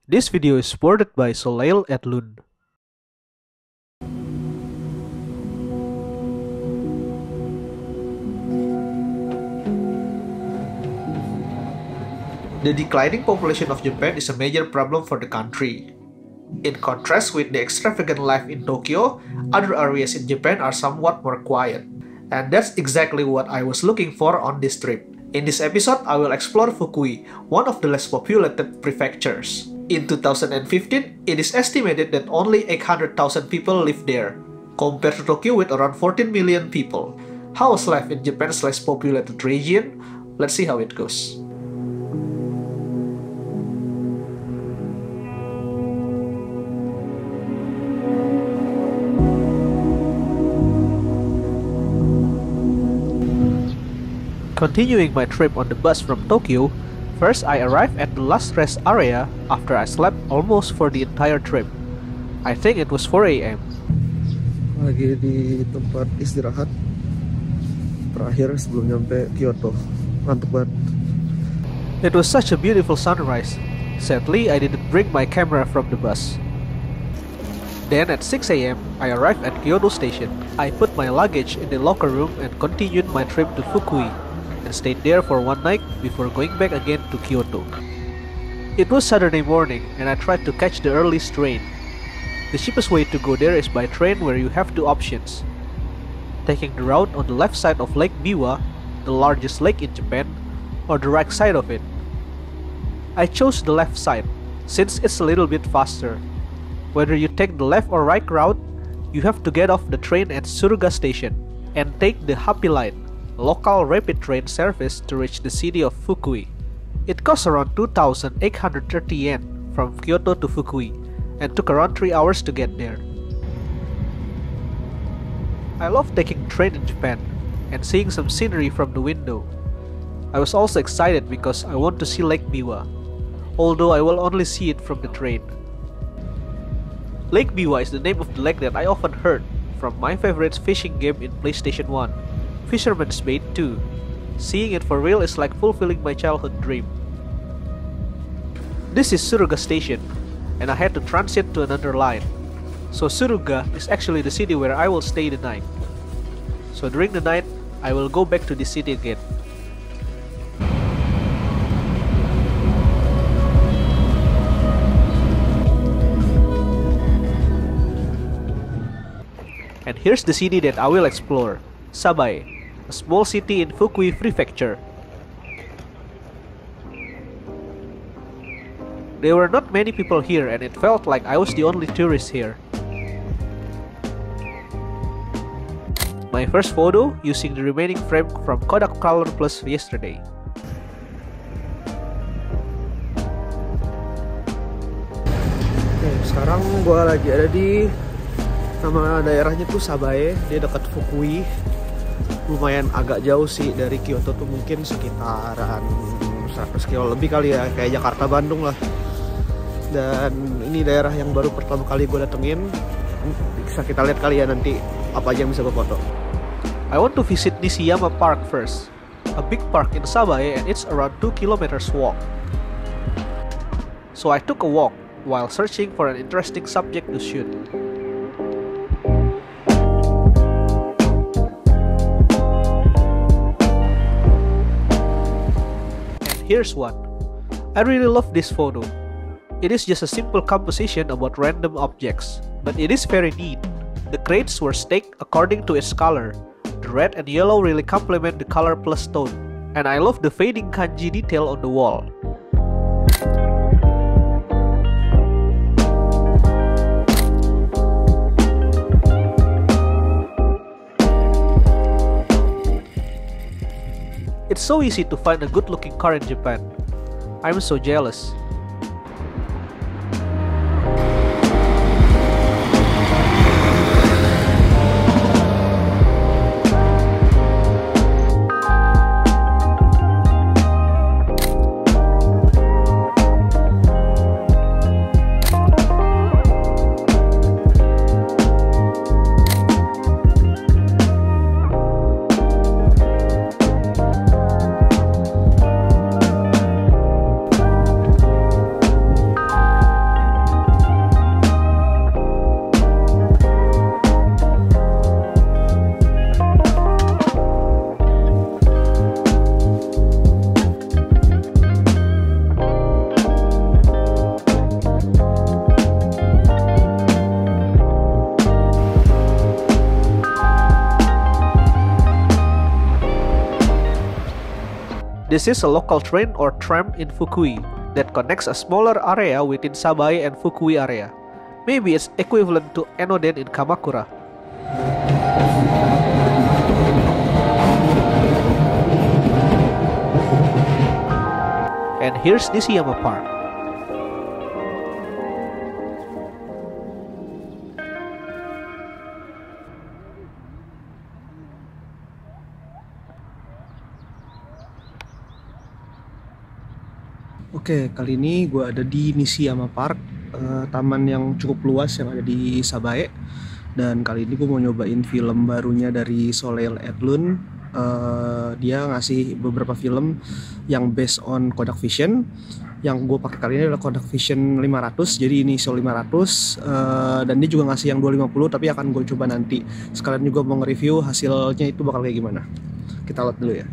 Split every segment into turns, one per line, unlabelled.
This video is supported by Soleil at Lund. The declining population of Japan is a major problem for the country. In contrast with the extravagant life in Tokyo, other areas in Japan are somewhat more quiet. And that's exactly what I was looking for on this trip. In this episode, I will explore Fukui, one of the less populated prefectures. In 2015, it is estimated that only 800,000 people live there, compared to Tokyo with around 14 million people. How is life in Japan's less populated region? Let's see how it goes. Continuing my trip on the bus from Tokyo, first I arrived at the last rest area after I slept almost for the entire trip. I think it was 4 a.m.
Lagi di tempat istirahat terakhir sebelum nyampe Kyoto. Ngantuk banget.
It was such a beautiful sunrise. Sadly, I didn't bring my camera from the bus. Then at 6 a.m., I arrived at Kyoto Station. I put my luggage in the locker room and continued my trip to Fukui, and stayed there for one night before going back again to Kyoto. It was Saturday morning and I tried to catch the earliest train. The cheapest way to go there is by train, where you have two options: taking the route on the left side of Lake Biwa, the largest lake in Japan, or the right side of it. I chose the left side since it's a little bit faster. Whether you take the left or right route, you have to get off the train at Suruga Station and take the Happy Line, local rapid train service to reach the city of Fukui. It costs around 2,830 yen from Kyoto to Fukui and took around 3 hours to get there. I love taking train in Japan and seeing some scenery from the window. I was also excited because I want to see Lake Biwa, although I will only see it from the train. Lake Biwa is the name of the lake that I often heard from my favorite fishing game in PlayStation 1. Fisherman's Bait 2. Seeing it for real is like fulfilling my childhood dream. This is Suruga Station, and I had to transit to another line. So Suruga is actually the city where I will stay the night. So during the night, I will go back to the city again. And here's the city that I will explore, Sabae, a small city in Fukui Prefecture. There were not many people here and it felt like I was the only tourist here. My first photo using the remaining frame from Kodak Color Plus yesterday.
Oke, sekarang gua lagi ada di nama daerahnya tuh Sabae, dia dekat Fukui. Lumayan agak jauh sih dari Kyoto tuh, mungkin sekitaran 100 kilo lebih kali ya, kayak Jakarta Bandung lah. Dan ini daerah yang baru pertama kali gue datengin. Bisa kita lihat kali ya nanti apa aja yang bisa gue foto.
I want to visit Nishiyama Park first, a big park in Sabae, and it's around 2 kilometers walk. So I took a walk while searching for an interesting subject to shoot. Here's one. I really love this photo. It is just a simple composition about random objects, but it is very neat. The crates were staked according to its color. The red and yellow really complement the color plus tone, and I love the fading kanji detail on the wall. It's so easy to find a good-looking car in Japan. I'm so jealous. This is a local train or tram in Fukui that connects a smaller area within Sabae and Fukui area. Maybe it's equivalent to Enoden in Kamakura. And here's Nishiyama Park.
Oke, kali ini gue ada di Nishiyama Park, taman yang cukup luas yang ada di Sabae. Dan kali ini gue mau nyobain film barunya dari Soleil Edlund. Dia ngasih beberapa film yang based on Kodak Vision. Yang gue pakai kali ini adalah Kodak Vision 500, jadi ini ISO 500. Dan dia juga ngasih yang 250, tapi akan gue coba nanti. Sekalian juga mau nge-review hasilnya itu bakal kayak gimana. Kita lihat dulu ya.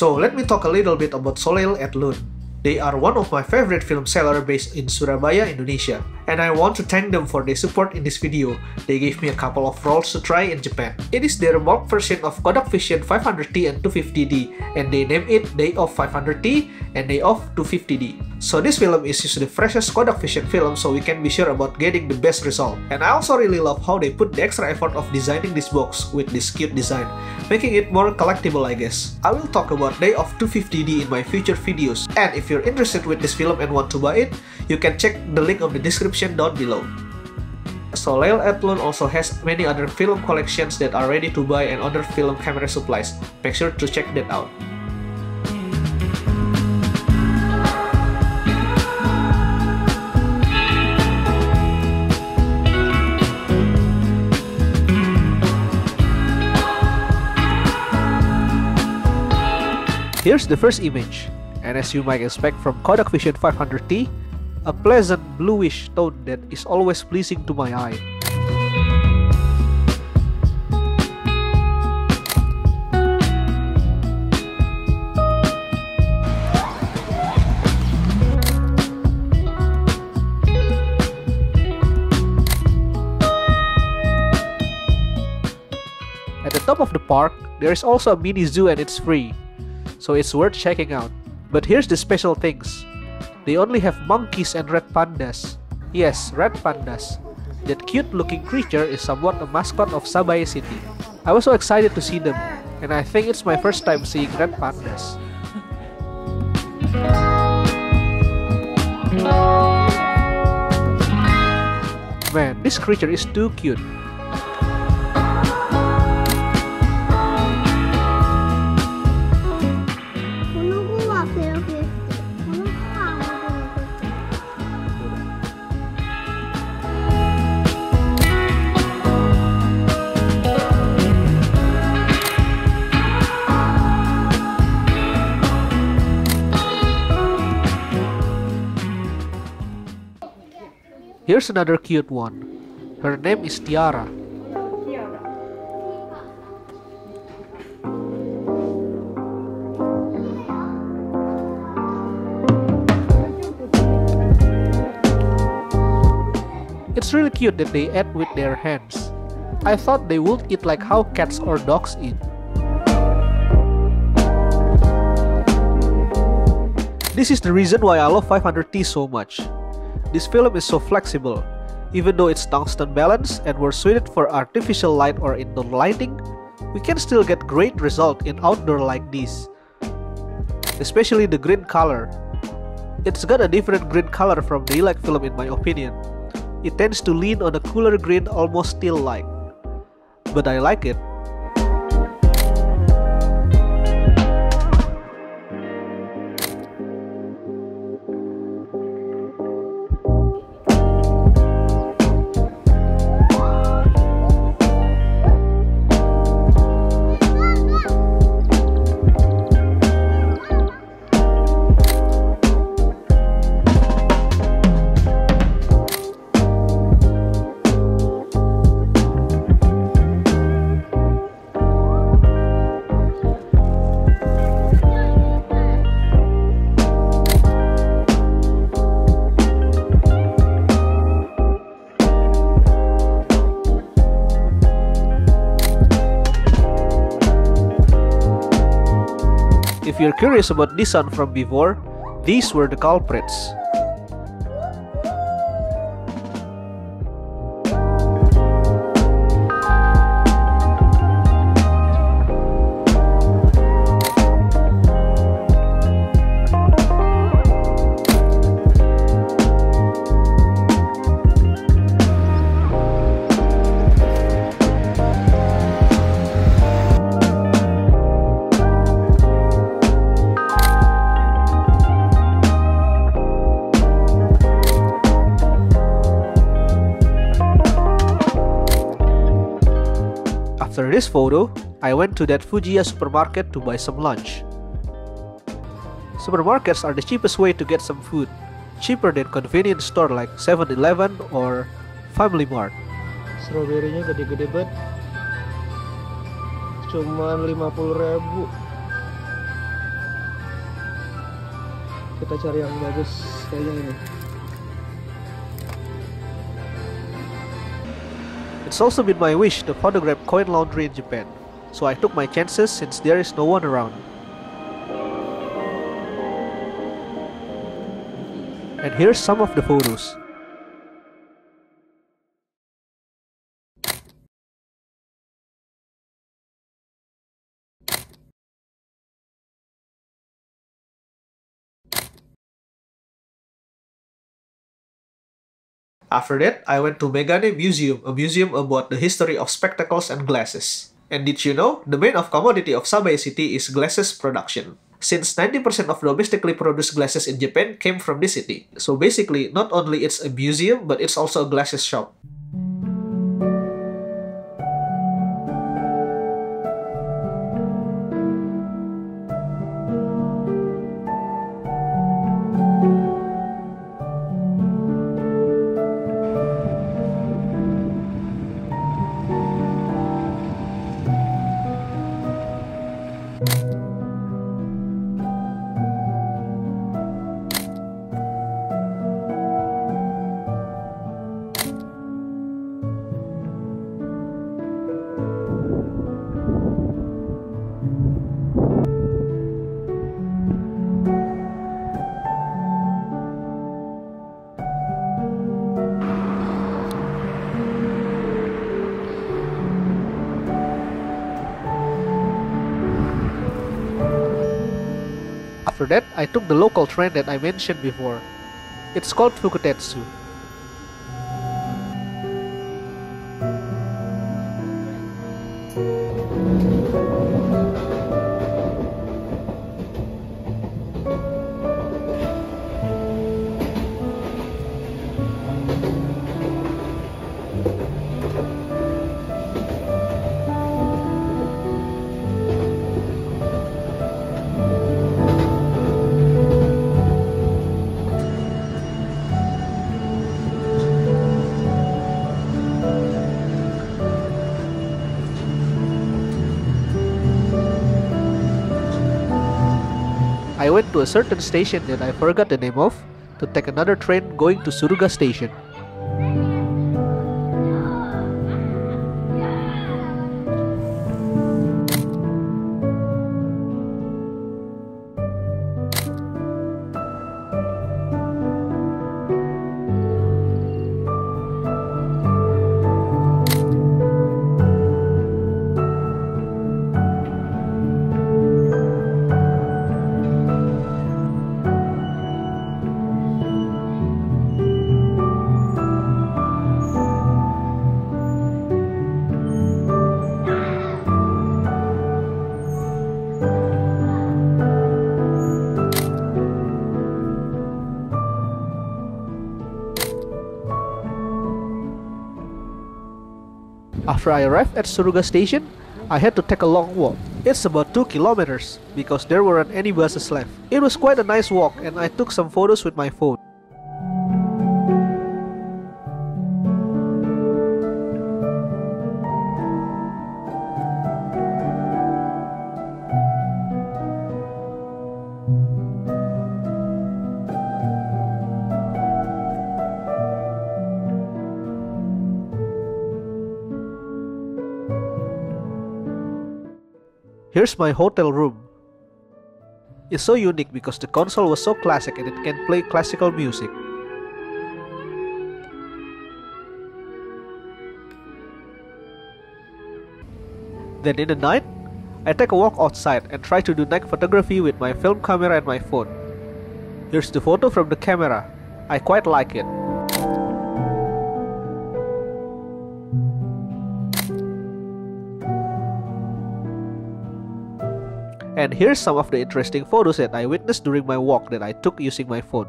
So let me talk a little bit about Soleil Edlund. They are one of my favorite film seller based in Surabaya, Indonesia. And I want to thank them for their support in this video. They gave me a couple of roles to try in Japan. It is their bulk version of Kodak Vision 500D and 250D, and they name it Day of 500D and Day of 250D. So this film is usually the freshest Kodak Vision film, so we can be sure about getting the best result. And I also really love how they put the extra effort of designing this box with this cute design, making it more collectible, I guess. I will talk about Day of 250D in my future videos, and if you're interested with this film and want to buy it, you can check the link of the description down below. Soleil Edlund also has many other film collections that are ready to buy and other film camera supplies. Make sure to check that out. Here's the first image, and as you might expect from Kodak Vision 500D, a pleasant bluish tone that is always pleasing to my eye. At the top of the park, there is also a mini zoo and it's free, so it's worth checking out. But here's the special things. They only have monkeys and red pandas. Yes, red pandas. That cute looking creature is somewhat a mascot of Sabae City. I was so excited to see them, and I think it's my first time seeing red pandas. Man, this creature is too cute. Here's another cute one. Her name is Tiara. It's really cute that they eat with their hands. I thought they would eat like how cats or dogs eat. This is the reason why I love 500D so much. This film is so flexible. Even though it's tungsten balanced and we're suited for artificial light or indoor lighting, we can still get great result in outdoor like this. Especially the green color. It's got a different green color from the Lilac film in my opinion. It tends to lean on a cooler green, almost steel-like. But I like it. you're curious about Nissan from before, these were the culprits. After this photo, I went to that Fujiya supermarket to buy some lunch. Supermarkets are the cheapest way to get some food, cheaper than convenience store like 7-Eleven or Family Mart.
Strawberry-nya gede-gede banget. Cuman 50.000. Kita cari yang bagus kayaknya ini.
It's also been my wish to photograph coin laundry in Japan, so I took my chances since there is no one around. And here's some of the photos. After that, I went to Megane Museum, a museum about the history of spectacles and glasses. And did you know, the main of commodity of Sabae City is glasses production. Since 90% of domestically produced glasses in Japan came from this city. So basically, not only it's a museum, but it's also a glasses shop. After that, I took the local train that I mentioned before. It's called Fukutetsu. I went to a certain station that I forgot the name of to take another train going to Suruga Station. After I arrived at Suruga Station, I had to take a long walk. It's about 2 kilometers because there weren't any buses left. It was quite a nice walk and I took some photos with my phone. Here's my hotel room. is so unique because the console was so classic and it can play classical music. Then in the night, I take a walk outside and try to do night photography with my film camera and my phone. Here's the photo from the camera. I quite like it. And here's some of the interesting photos that I witnessed during my walk that I took using my phone.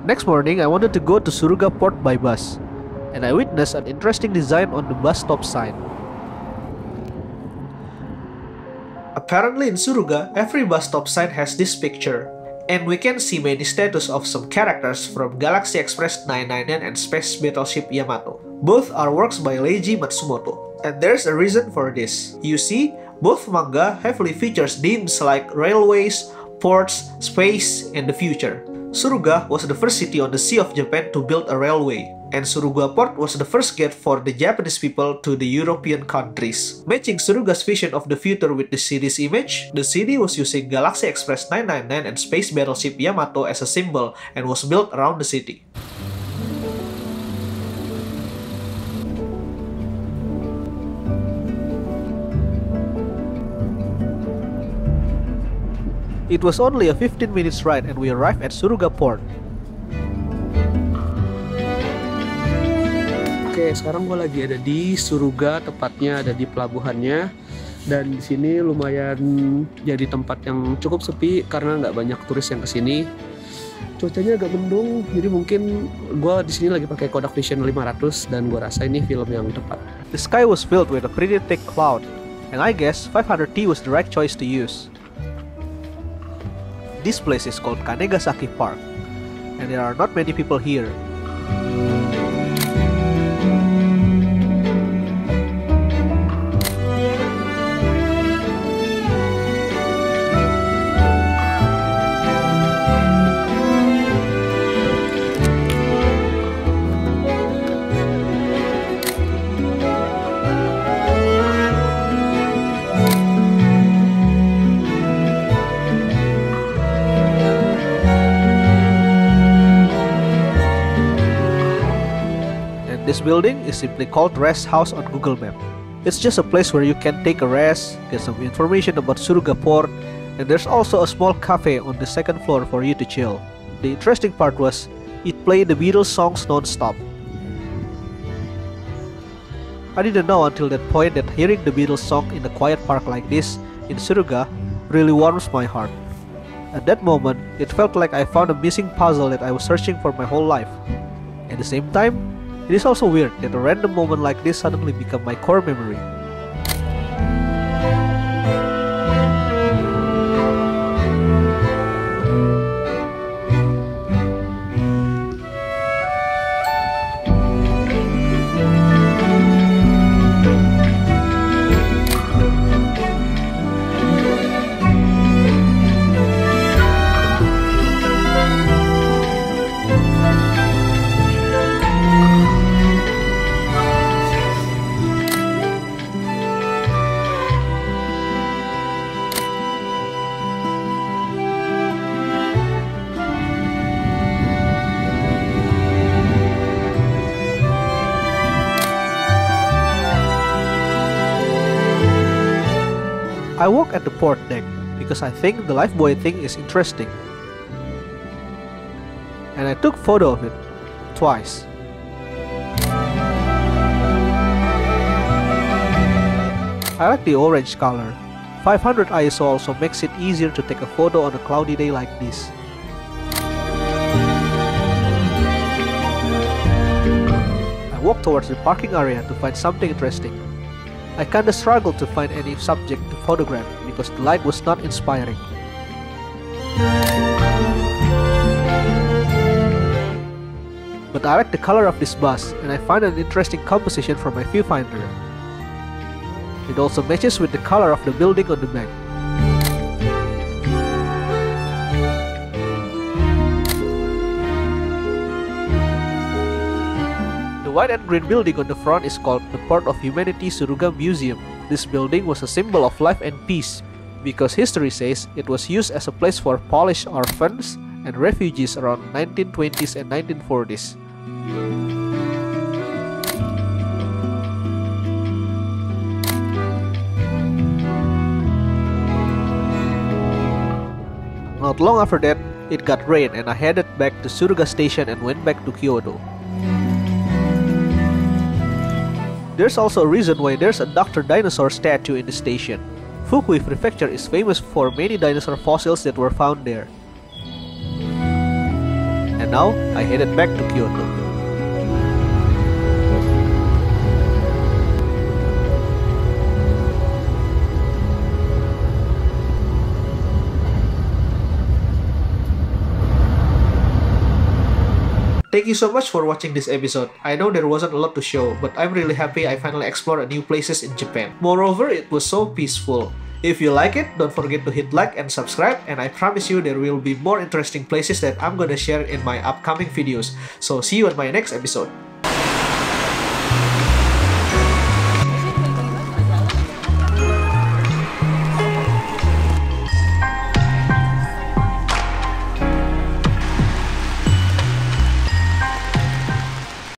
Next morning, I wanted to go to Suruga Port by bus, and I witnessed an interesting design on the bus stop sign. Apparently in Suruga, every bus stop sign has this picture, and we can see many statues of some characters from Galaxy Express 999 and Space Battleship Yamato. Both are works by Leiji Matsumoto, and there's a reason for this. You see, both manga heavily features themes like railways, ports, space, and the future. Suruga was the first city on the Sea of Japan to build a railway, and Suruga Port was the first gate for the Japanese people to the European countries. Matching Suruga's vision of the future with the city's image, the city was using Galaxy Express 999 and Space Battleship Yamato as a symbol and was built around the city. It was only a 15 minutes ride and we arrived at Suruga Port.
Oke, sekarang gue lagi ada di Suruga, tepatnya ada di pelabuhannya. Dan di sini lumayan jadi tempat yang cukup sepi karena nggak banyak turis yang kesini. Cuacanya agak mendung, jadi mungkin gue di sini lagi pakai Kodak Vision 500 dan gue rasa ini film yang tepat.
The sky was filled with a pretty thick cloud, and I guess 500T was the right choice to use. This place is called Kanegasaki Park, and there are not many people here. This building is simply called Rest House on Google Maps. It's just a place where you can take a rest, get some information about Suruga Port, and there's also a small cafe on the second floor for you to chill. The interesting part was, it played the Beatles songs non-stop. I didn't know until that point that hearing the Beatles song in a quiet park like this in Suruga really warms my heart. At that moment, it felt like I found a missing puzzle that I was searching for my whole life. At the same time, it is also weird that a random moment like this suddenly become my core memory. I walk at the port deck because I think the lifebuoy thing is interesting, and I took photo of it twice. I like the orange color. 500 ISO also makes it easier to take a photo on a cloudy day like this. I walk towards the parking area to find something interesting. I kinda struggled to find any subject to photograph because the light was not inspiring. But I like the color of this bus, and I find an interesting composition from my viewfinder. It also matches with the color of the building on the back. The white and green building on the front is called the Port of Humanity Suruga Museum. This building was a symbol of life and peace, because history says it was used as a place for Polish orphans and refugees around 1920s and 1940s. Not long after that, it got rain and I headed back to Suruga Station and went back to Kyoto. There's also a reason why there's a Dr. Dinosaur statue in the station. Fukui Prefecture is famous for many dinosaur fossils that were found there. And now, I headed back to Kyoto. Thank you so much for watching this episode. I know there wasn't a lot to show, but I'm really happy I finally explored new places in Japan. Moreover, it was so peaceful. If you like it, don't forget to hit like and subscribe, and I promise you there will be more interesting places that I'm gonna share in my upcoming videos. So see you in my next episode.